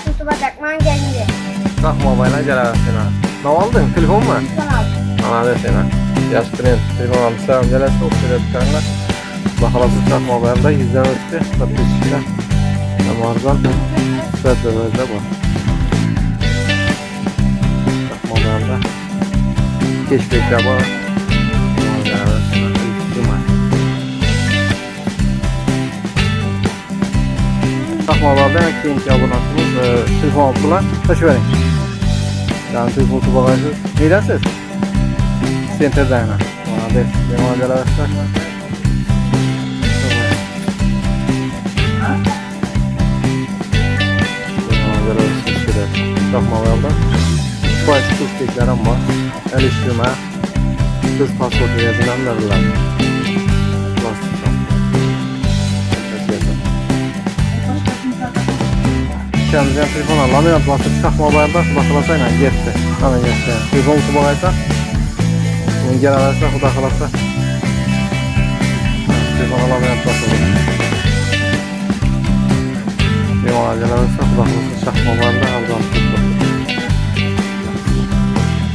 YouTube'a takman geldi. Bak mobayla gelersin ha. Ne aldın? Telefon mu? Ana desene. Yaş trend. Telefon almışlar. Gelesi o süreçlerine. Bakalası çak mobilde yüzden öttü. Tabii işte. Damardan. Süreçlerde bu. Çak mobilde. Keşfekler var. Takmalarda keyinki abonatımız telefon altılar. Taşı verin. Yani telefon bagajı. Neyden siz? Center'da yana. Hadi. Devam edelim arkadaşlar. Devam edelim. Takmalarda. Spaysi keşfeklerim var. El işleme. Kız pasportu yazılan veriler. Kendimden telefon alamıyorum. Basıp çakma bayarda bakılasayla gitti. Ana gitti. Telefon kutu bakaysa. Bunu gel ararsa kutu akılasa. Telefon alamıyorum basılı. Telefon gel ararsa kutu akılasa çakma bayarda aldım.